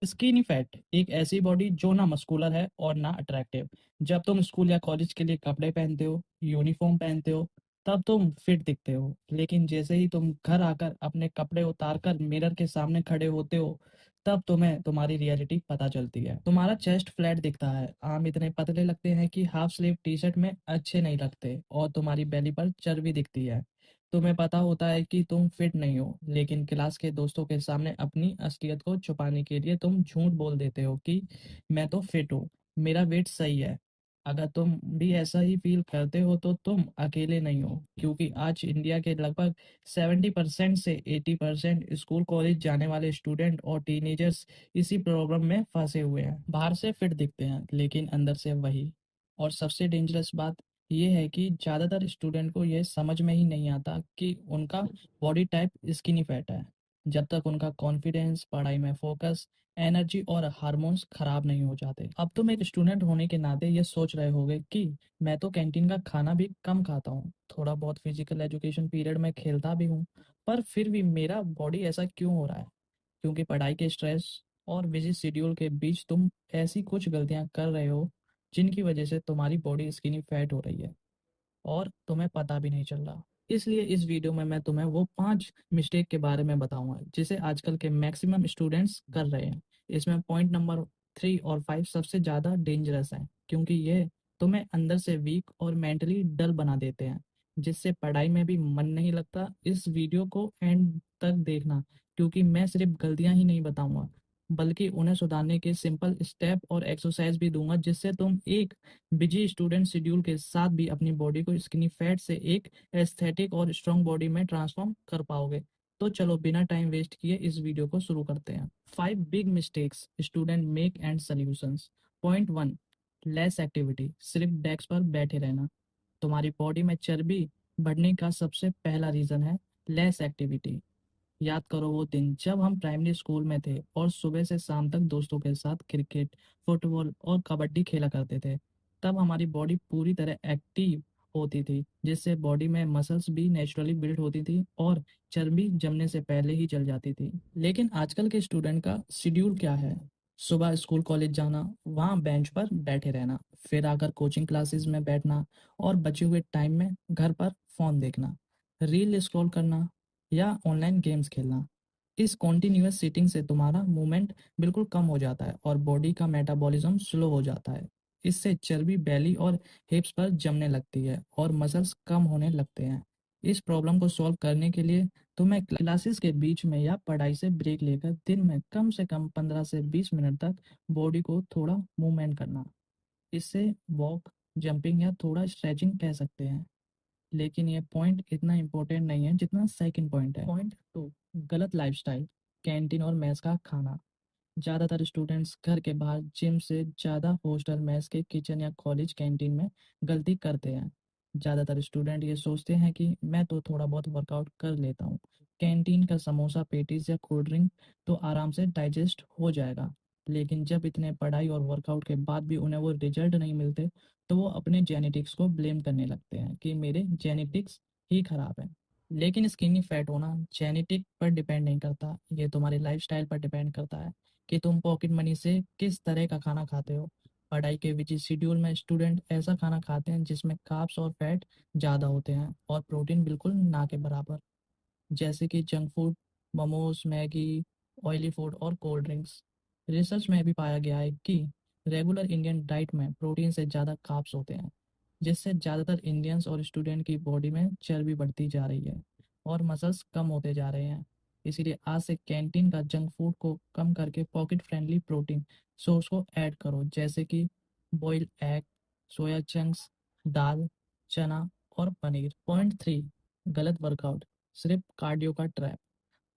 Skinny fat एक ऐसी body जो ना मस्कुलर है और ना अट्रैक्टिव। जब तुम स्कूल या कॉलेज के लिए कपड़े पहनते हो, यूनिफॉर्म पहनते हो, तब तुम फिट दिखते हो। लेकिन जैसे ही तुम घर आकर अपने कपड़े उतारकर मिरर के सामने खड़े होते हो, तब तुम्हें तुम्हारी रियलिटी पता चलती है। तुम्हारा चेस्ट फ्लैट दिखता है, आर्म इतने पतले लगते हैं कि हाफ स्लीव टी शर्ट में अच्छे नहीं लगते, और तुम्हारी बेली पर चर्बी दिखती है। तुम्हें पता होता है कि तुम फिट नहीं हो, लेकिन क्लास के दोस्तों के सामने अपनी असलियत को छुपाने के लिए तुम झूठ बोल देते हो कि मैं तो फिट हूँ, मेरा वेट सही है। अगर तुम भी ऐसा ही फील करते हो तो तुम अकेले नहीं हो, क्योंकि आज इंडिया के लगभग 70% से 80% स्कूल कॉलेज जाने वाले स्टूडेंट और टीनेजर्स इसी प्रॉब्लम में फंसे हुए हैं। बाहर से फिट दिखते हैं लेकिन अंदर से वही। और सबसे डेंजरस बात ये है कि ज़्यादातर स्टूडेंट को ये समझ में ही नहीं आता कि उनका बॉडी टाइप स्किनी फैट है, जब तक उनका कॉन्फिडेंस, पढ़ाई में फोकस, एनर्जी और हार्मोन्स खराब नहीं हो जाते। अब तुम एक स्टूडेंट होने के नाते ये सोच रहे होगे कि मैं तो कैंटीन का खाना भी कम खाता हूँ, थोड़ा बहुत फिजिकल एजुकेशन पीरियड में खेलता भी हूँ, पर फिर भी मेरा बॉडी ऐसा क्यों हो रहा है? क्योंकि पढ़ाई के स्ट्रेस और बिजी शेड्यूल के बीच तुम ऐसी कुछ गलतियां कर रहे हो जिनकी वजह से तुम्हारी बॉडी स्किनी फैट हो रही है और तुम्हें पता भी नहीं चल रहा। इसलिए इस वीडियो में मैं तुम्हें वो 5 मिस्टेक के बारे में बताऊंगा जिसे आजकल के मैक्सिमम स्टूडेंट्स कर रहे हैं। इसमें पॉइंट नंबर 3 और 5 सबसे ज़्यादा डेंजरस हैं, क्योंकि ये तुम्हें अंदर से वीक और मेंटली डल बना देते हैं, जिससे पढ़ाई में भी मन नहीं लगता। इस वीडियो को एंड तक देखना, क्योंकि मैं सिर्फ गलतियां ही नहीं बताऊंगा, बल्कि उन्हें सुधारने के सिंपल स्टेप और एक्सरसाइज भी दूंगा, जिससे तुम एक बिजी स्टूडेंट शेड्यूल के साथ भी अपनी बॉडी को स्किनी फैट से एक एस्थेटिक और स्ट्रॉन्ग बॉडी में ट्रांसफॉर्म कर पाओगे। तो चलो बिना टाइम वेस्ट किए इस वीडियो को शुरू करते हैं। 5 big mistakes student make and solutions. Point 1, less activity, सिर्फ डेस्क पर बैठे रहना। तुम्हारी बॉडी में चर्बी बढ़ने का सबसे पहला रीजन है लेस एक्टिविटी। याद करो वो दिन जब हम प्राइमरी स्कूल में थे और सुबह से शाम तक दोस्तों के साथ क्रिकेट, फुटबॉल और कबड्डी खेला करते थे। तब हमारी बॉडी पूरी तरह एक्टिव होती थी, जिससे बॉडी में मसल्स भी नेचुरली बिल्ड होती थी और चर्बी जमने से पहले ही जल जाती थी। लेकिन आजकल के स्टूडेंट का शेड्यूल क्या है? सुबह स्कूल कॉलेज जाना, वहाँ बेंच पर बैठे रहना, फिर आकर कोचिंग क्लासेस में बैठना और बचे हुए टाइम में घर पर फोन देखना, रील स्क्रॉल करना या ऑनलाइन गेम्स खेलना। इस कॉन्टिन्यूअस सीटिंग से तुम्हारा मूवमेंट बिल्कुल कम हो जाता है और बॉडी का मेटाबॉलिज्म स्लो हो जाता है। इससे चर्बी बैली और हिप्स पर जमने लगती है और मसल्स कम होने लगते हैं। इस प्रॉब्लम को सॉल्व करने के लिए तुम्हें क्लासेस के बीच में या पढ़ाई से ब्रेक लेकर दिन में कम से कम 15 से 20 मिनट तक बॉडी को थोड़ा मूवमेंट करना। इससे वॉक, जंपिंग या थोड़ा स्ट्रेचिंग कह सकते हैं। लेकिन ये पॉइंट इतना इम्पोर्टेंट नहीं है जितना सेकंड पॉइंट है। पॉइंट 2, गलत लाइफस्टाइल, कैंटीन और मेस का खाना। ज़्यादातर स्टूडेंट्स घर के बाहर जिम से ज़्यादा हॉस्टल, मेस के किचन या कॉलेज कैंटीन में गलती करते हैं। ज़्यादातर स्टूडेंट ये सोचते हैं कि मैं तो थोड़ा बहुत वर्कआउट कर लेता हूँ, कैंटीन का समोसा, पेटीज या कोल्ड ड्रिंक तो आराम से डाइजेस्ट हो जाएगा। लेकिन जब इतने पढ़ाई और वर्कआउट के बाद भी उन्हें वो रिजल्ट नहीं मिलते, तो वो अपने जेनेटिक्स को ब्लेम करने लगते हैं कि मेरे जेनेटिक्स ही खराब है। लेकिन स्किनी फैट होना जेनेटिक पर डिपेंड नहीं करता, ये तुम्हारे लाइफस्टाइल पर डिपेंड करता है कि तुम पॉकेट मनी से किस तरह का खाना खाते हो। पढ़ाई के बिजी शेड्यूल में स्टूडेंट ऐसा खाना खाते हैं जिसमें कार्ब्स और फैट ज़्यादा होते हैं और प्रोटीन बिल्कुल ना के बराबर, जैसे कि junk food, momos, Maggi, oily food और कोल्ड ड्रिंक्स। रिसर्च में भी पाया गया है कि रेगुलर इंडियन डाइट में प्रोटीन से ज़्यादा कार्ब्स होते हैं, जिससे ज़्यादातर इंडियंस और स्टूडेंट की बॉडी में चर्बी बढ़ती जा रही है और मसल्स कम होते जा रहे हैं। इसीलिए आज से कैंटीन का जंक फूड को कम करके पॉकेट फ्रेंडली प्रोटीन सोर्स को ऐड करो, जैसे कि बॉइल्ड एग, सोया चंक्स, दाल, चना और पनीर। पॉइंट 3, गलत वर्कआउट, सिर्फ कार्डियो का ट्रैप।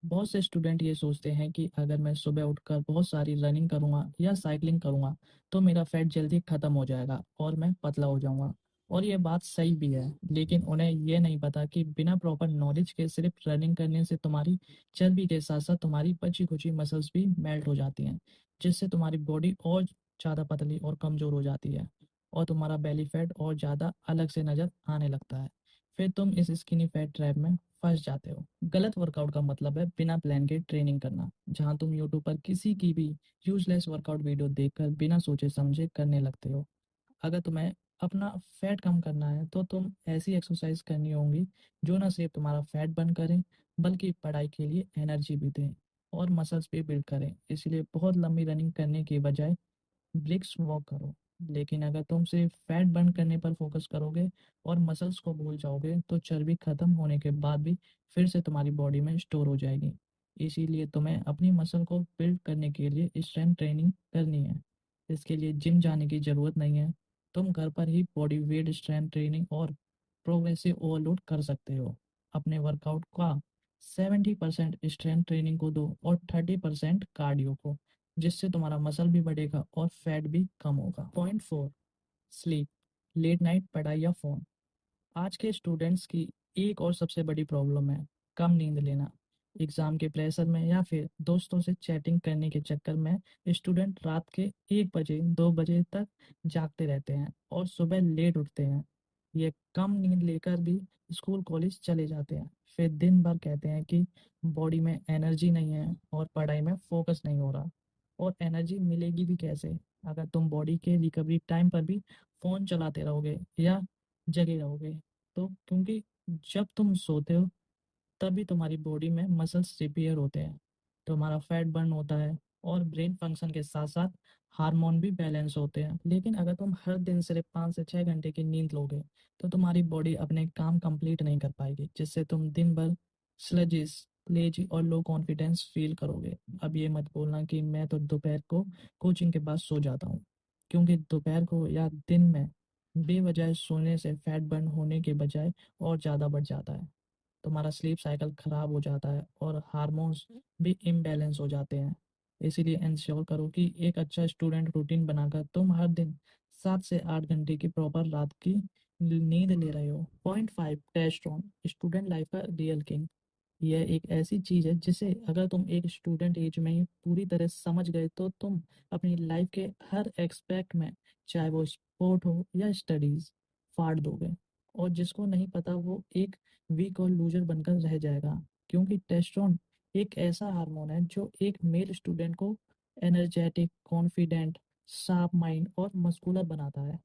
बहुत से स्टूडेंट ये सोचते हैं कि अगर मैं सुबह उठकर बहुत सारी रनिंग करूंगा या साइकिलिंग करूंगा तो मेरा फैट जल्दी खत्म हो जाएगा और मैं पतला हो जाऊंगा। और ये बात सही भी है, लेकिन उन्हें ये नहीं पता कि बिना प्रॉपर नॉलेज के सिर्फ रनिंग करने से तुम्हारी चर्बी के साथ साथ तुम्हारी बची खुची मसल्स भी मेल्ट हो जाती हैं, जिससे तुम्हारी बॉडी और ज़्यादा पतली और कमज़ोर हो जाती है और तुम्हारा बेली फैट और ज़्यादा अलग से नज़र आने लगता है। फिर तुम इस स्किनी फैट ट्रैप में फंस जाते हो। गलत वर्कआउट का मतलब है बिना प्लान के ट्रेनिंग करना, जहां तुम यूट्यूब पर किसी की भी यूजलेस वर्कआउट वीडियो देखकर बिना सोचे समझे करने लगते हो। अगर तुम्हें अपना फैट कम करना है तो तुम ऐसी एक्सरसाइज करनी होंगी जो ना सिर्फ तुम्हारा फैट बर्न करें, बल्कि पढ़ाई के लिए एनर्जी भी दें और मसल्स भी बिल्ड करें। इसलिए बहुत लंबी रनिंग करने की बजाय ब्रिक्स वॉक करो। लेकिन अगर तुम सिर्फ फैट बर्न करने पर फोकस करोगे और मसल्स को भूल जाओगे तो चर्बी खत्म होने के बाद भी फिर से तुम्हारी बॉडी में स्टोर हो जाएगी। इसीलिए तुम्हें अपनी मसल को बिल्ड करने के लिए स्ट्रेंथ ट्रेनिंग करनी है। इसके लिए जिम जाने की ज़रूरत नहीं है। तुम घर पर ही बॉडी वेट स्ट्रेंथ ट्रेनिंग और प्रोग्रेसिव ओवरलोड कर सकते हो। अपने वर्कआउट का 70% स्ट्रेंथ ट्रेनिंग को दो और 30% कार्डियो को, जिससे तुम्हारा मसल भी बढ़ेगा और फैट भी कम होगा। Point 4, sleep. लेट नाइट पढ़ाई या फ़ोन। आज के स्टूडेंट्स की एक और सबसे बड़ी प्रॉब्लम है कम नींद लेना। एग्जाम के प्रेशर में या फिर दोस्तों से चैटिंग करने के चक्कर में स्टूडेंट रात के 1 बजे 2 बजे तक जागते रहते हैं और सुबह लेट उठते हैं। ये कम नींद लेकर भी स्कूल कॉलेज चले जाते हैं, फिर दिन भर कहते हैं कि बॉडी में एनर्जी नहीं है और पढ़ाई में फोकस नहीं हो रहा। और एनर्जी मिलेगी भी कैसे अगर तुम बॉडी के रिकवरी टाइम पर भी फ़ोन चलाते रहोगे या जगे रहोगे। तो क्योंकि जब तुम सोते हो तभी तुम्हारी बॉडी में मसल्स रिपेयर होते हैं, तुम्हारा फैट बर्न होता है और ब्रेन फंक्शन के साथ साथ हार्मोन भी बैलेंस होते हैं। लेकिन अगर तुम हर दिन सिर्फ 5 से 6 घंटे की नींद लोगे तो तुम्हारी बॉडी अपने काम कंप्लीट नहीं कर पाएगी, जिससे तुम दिन भर स्लजिस, लेजी और लो कॉन्फिडेंस फील करोगे। अब ये मत बोलना कि मैं तो दोपहर को कोचिंग के बाद सो जाता हूँ, क्योंकि दोपहर को या दिन में बेवजह सोने से फैट बर्न होने के बजाय और ज़्यादा बढ़ जाता है। तुम्हारा स्लीप साइकिल खराब हो जाता है और हार्मोन्स भी इम्बैलेंस हो जाते हैं। इसीलिए इंश्योर करो कि एक अच्छा स्टूडेंट रूटीन बनाकर तुम हर दिन 7 से 8 घंटे की प्रॉपर रात की नींद ले रहे हो। पॉइंट 5, टेस्टोस्टेरोन, स्टूडेंट लाइफ का रियल किंग। यह एक ऐसी चीज है जिसे अगर तुम एक स्टूडेंट एज में ही पूरी तरह समझ गए तो तुम अपनी लाइफ के हर एक्सपेक्ट में, चाहे वो स्पोर्ट हो या स्टडीज, फाड़ दोगे। और जिसको नहीं पता वो एक वीक और लूजर बनकर रह जाएगा, क्योंकि टेस्टोस्टेरोन एक ऐसा हार्मोन है जो एक मेल स्टूडेंट को एनर्जेटिक, कॉन्फिडेंट, शार्प माइंड और मस्कुलर बनाता है।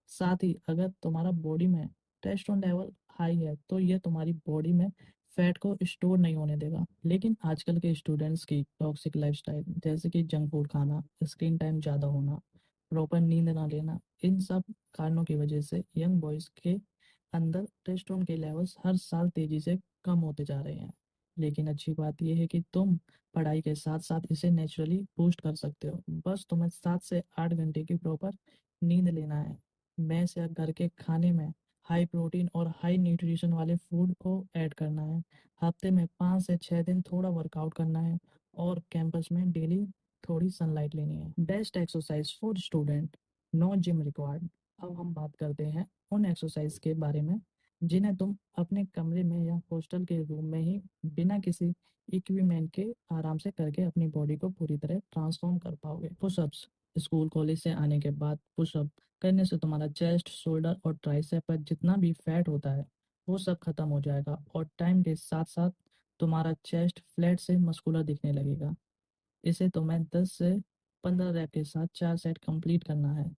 साथ ही अगर तुम्हारा बॉडी में टेस्टोस्टेरोन लेवल हाई है तो यह तुम्हारी बॉडी में फैट को स्टोर नहीं होने देगा। लेकिन आजकल के स्टूडेंट्स की टॉक्सिक लाइफस्टाइल, जैसे कि जंक फूड खाना, स्क्रीन टाइम ज़्यादा होना, प्रॉपर नींद ना लेना, इन सब कारणों की वजह से यंग बॉयज़ के अंदर टेस्टोस्टेरोन के लेवल्स हर साल तेजी से कम होते जा रहे हैं। लेकिन अच्छी बात यह है कि तुम पढ़ाई के साथ साथ इसे नेचुरली बूस्ट कर सकते हो। बस तुम्हें 7 से 8 घंटे की प्रॉपर नींद लेना है। मैस या घर के खाने में हाई प्रोटीन और हाई न्यूट्रिशन वाले फूड को ऐड करना है। हफ्ते में 5 से 6 दिन थोड़ा वर्कआउट करना है और कैंपस में डेली थोड़ी सनलाइट लेनी है। Best exercise for student, no gym required. अब हम बात करते हैं उन एक्सरसाइज के बारे में जिन्हें तुम अपने कमरे में या हॉस्टल के रूम में ही बिना किसी इक्विपमेंट के आराम से करके अपनी बॉडी को पूरी तरह ट्रांसफॉर्म कर पाओगे। पुशअप्स। स्कूल कॉलेज से आने के बाद पुशअप करने से तुम्हारा चेस्ट, शोल्डर और ट्राइसेप पर जितना भी फैट होता है वो सब खत्म हो जाएगा और टाइम के साथ साथ तुम्हारा चेस्ट फ्लैट से मस्कुलर दिखने लगेगा। इसे तुम्हें 10 से 15 रैप के साथ 4 सेट कंप्लीट करना है।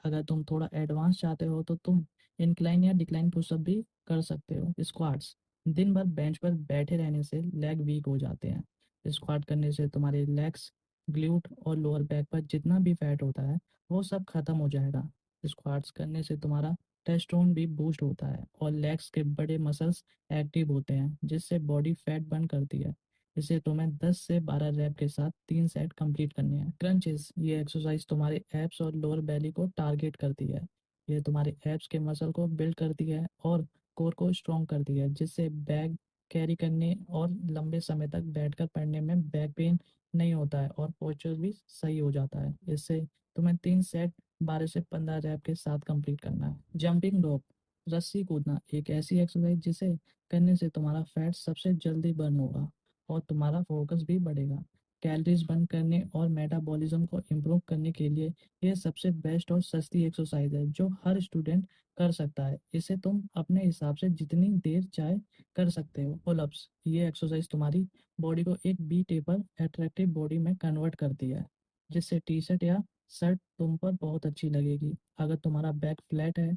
अगर तुम थोड़ा एडवांस चाहते हो तो तुम इंक्लाइन या डिक्लाइन पुशअप भी कर सकते हो। स्क्वाट्स। दिन भर बेंच पर बैठे रहने से लेग वीक हो जाते हैं। स्क्वाट करने से तुम्हारे लेग्स, ग्लूट और लोअर बैक पर जितना भी फैट होता है वो सब खत्म हो जाएगा। स्क्वाट्स करने से तुम्हारा टेस्टोन भी बूस्ट होता है और लेग्स के बड़े मसल्स एक्टिव होते हैं, जिससे बॉडी फैट बर्न करती है। इसे तुम्हें 10 से 12 रैप के साथ 3 सेट कंप्लीट करने हैं। क्रंचेस। ये एक्सरसाइज तुम्हारे एब्स और लोअर बैली को टारगेट करती है। ये तुम्हारे एब्स के मसल को बिल्ड करती है और कोर को स्ट्रॉन्ग करती है, जिससे बैग कैरी करने और लंबे समय तक बैठकर पढ़ने में बैक पेन नहीं होता है और पोस्चर भी सही हो जाता है। इससे तुम्हें 3 सेट 12 से 15 रैप के साथ कंप्लीट करना है। जंपिंग रोप, रस्सी कूदना, एक ऐसी एक्सरसाइज जिसे करने से तुम्हारा फैट सबसे जल्दी बर्न होगा और तुम्हारा फोकस भी बढ़ेगा। कैलोरीज बर्न करने और मेटाबॉलिज्म को इम्प्रूव करने के लिए यह सबसे बेस्ट और सस्ती एक्सरसाइज है जो हर स्टूडेंट कर सकता है। इसे तुम अपने हिसाब से जितनी देर चाहे कर सकते हो। पुलअप्स, ये एक्सरसाइज तुम्हारी बॉडी को एक बी टेपर अट्रैक्टिव बॉडी में कन्वर्ट करती है, जिससे टी शर्ट या शर्ट तुम पर बहुत अच्छी लगेगी। अगर तुम्हारा बैक फ्लैट है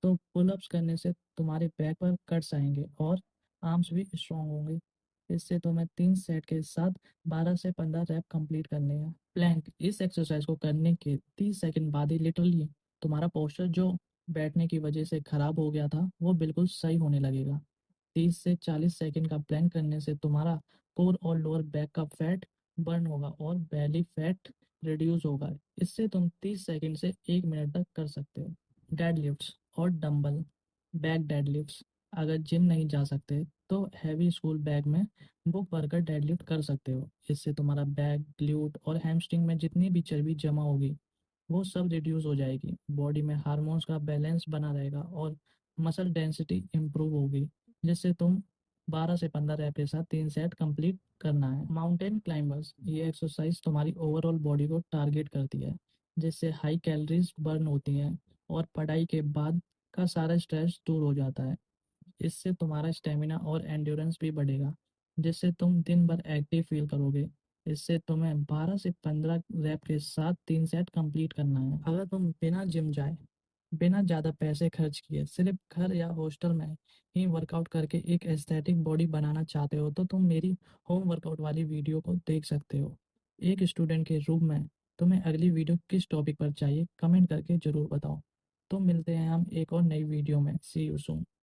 तो पुलअप्स करने से तुम्हारे बैक पर कट्स आएंगे और आर्म्स भी स्ट्रांग होंगे। इससे तुम्हें 3 सेट के साथ 12 से 15 रैप कंप्लीट करने हैं। प्लैंक, इस एक्सरसाइज को करने के 30 सेकंड बाद ही लिटरली तुम्हारा पोस्चर जो बैठने की वजह से खराब हो गया था वो बिल्कुल सही होने लगेगा। 30 से 40 सेकंड का प्लैंक करने से तुम्हारा कोर और लोअर बैक का फैट बर्न होगा और बैली फैट रिड्यूस होगा। इससे तुम 30 सेकंड से 1 मिनट तक कर सकते हो। डेडलिफ्ट्स और डंबल बैक डेडलिफ्ट्स, अगर जिम नहीं जा सकते तो हैवी स्कूल बैग में बुक भरकर डेडलिफ्ट कर सकते हो। इससे तुम्हारा बैक, ग्लूट और हैमस्ट्रिंग में जितनी भी चर्बी जमा होगी वो सब रिड्यूस हो जाएगी। बॉडी में हार्मोन्स का बैलेंस बना रहेगा और मसल डेंसिटी इम्प्रूव होगी, जिससे तुम 12 से 15 रैप के साथ 3 सेट कंप्लीट करना है। माउंटेन क्लाइंबर्स, ये एक्सरसाइज तुम्हारी ओवरऑल बॉडी को टारगेट करती है, जिससे हाई कैलोरीज बर्न होती हैं और पढ़ाई के बाद का सारा स्ट्रेस दूर हो जाता है। इससे तुम्हारा स्टेमिना और एंड्योरेंस भी बढ़ेगा, जिससे तुम दिन भर एक्टिव फील करोगे। इससे तुम्हें 12 से 15 रैप के साथ 3 सेट कंप्लीट करना है। अगर तुम बिना जिम जाए, बिना ज़्यादा पैसे खर्च किए, सिर्फ घर या हॉस्टल में ही वर्कआउट करके एक एस्थेटिक बॉडी बनाना चाहते हो तो तुम मेरी होम वर्कआउट वाली वीडियो को देख सकते हो। एक स्टूडेंट के रूप में तुम्हें अगली वीडियो किस टॉपिक पर चाहिए कमेंट करके ज़रूर बताओ। तो मिलते हैं हम एक और नई वीडियो में। सी यू सून।